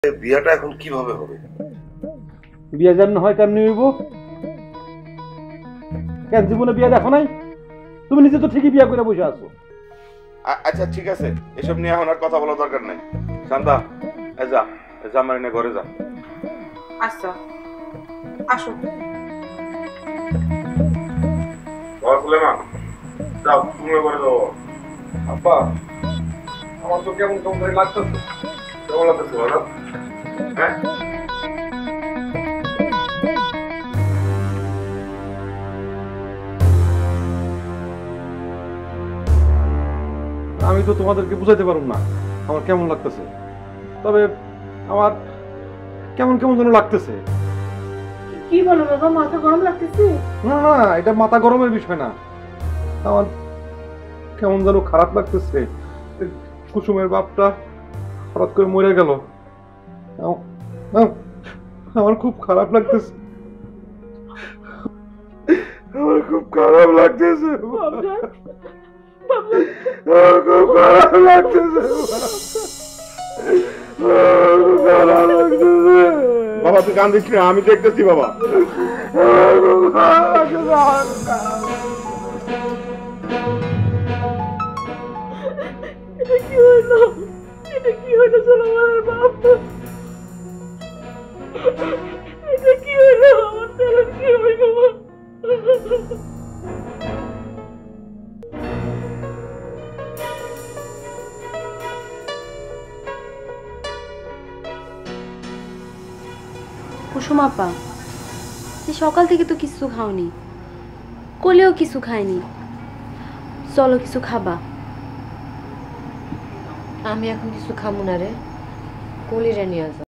বিয়াটা এখন কিভাবে হবে? বিয়া যেমন হয় তেমনি হইব। কেন জীবনে বিয়া দেখো নাই? তুমি নিজে তো ঠিকই বিয়া করে বসে আছো। আচ্ছা ঠিক আছে, এসব নিয়ে এখন আর কথা বলা দরকার নাই। শান্তা, যা জামাই নিয়ে ঘরে যা। আচ্ছা আসো। সুলেমান, যাও তুমি ঘরে যাও। আব্বা, আমার তো কেমন কেমন করে লাগতেছে। কেমন লাগতেছে বলো? হ্যাঁ, আমি তো তোমাদেরকে বুঝাইতে পারব না আমার কেমন লাগতেছে, তবে আমার কেমন কেমন যেন লাগতেছে। কি বলো বাবা, মাথা গরম লাগতেছে? না না, এটা মাথা গরমের বিষয় না, আমার কেমন যেন খারাপ লাগতেছে। কুসুমের বাপটা হঠাৎ করে মরে গেল, আমার খুব খারাপ লাগতেছে। আমার খুব খারাপ লাগতেছে, আমার খুব খারাপ লাগতেছে, বাবা তুই কান্দিস না, আমি দেখতেছি বাবা। এটা কি হইলো? এটা কি হইলো সুলেমানের বাপ? এটা কি হইলো? আমার ছেলের কি হইলো? কুসুম আপা, সকাল থেকে তো কিছু খাওনি, কোলেও কিছু খায়নি, চলো কিছু খাবা। আমি এখন কিছু খাবো না রে, কলিরে নিয়ে যা।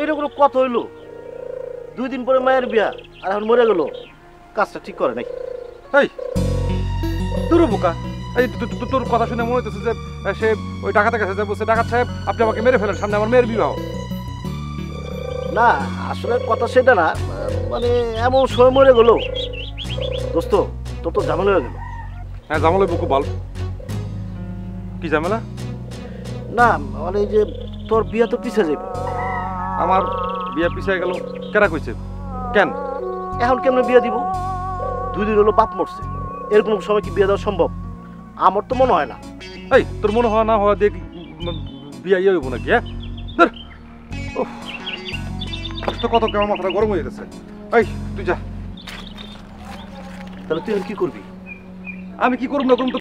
এরকম কত হইলো? 2 দিন পরে মায়ের বিয়া আর এখন মরে গেল, কাজটা ঠিক করে নাই। এই তোর বোকা, এই তোর কথা শুনে মনে হইতেছে যে সে ওই ডাকাতের কাছে বলছে, ডাকাত সাহেব আপনি আমাকে মেরে ফেলেন, সামনে আমার মেয়ের বিবাহ। না আসলে কথা সেটা না, মানে এমন সময় মরে গেল। দোস্ত তোর তো ঝামেলা হয়ে গেল। হ্যাঁ ঝামেলা বুকু বল, কি ঝামেলা? না মানে এই যে তোর বিয়া তো পিছিয়ে যাবে। আমার বিয়া পিছিয়ে গেল কেরা কইছে? কেন এখন কেমনে বিয়া দিব? 2 দিন হলো বাপ মরছে, এরকম সময় কি বিয়া দেওয়া সম্ভব? আমার তো মনে হয় না। এই তোর মনে হয় না হওয়া দেখ বিয়া ইয়ে হইব নাকি? হ্যাঁ ধর, উফ, তো কত কেমন মাথাটা গরম হয়ে গেছে। এই তুই যা। তাহলে তুই আর কি করবি? আমি কি করব না করব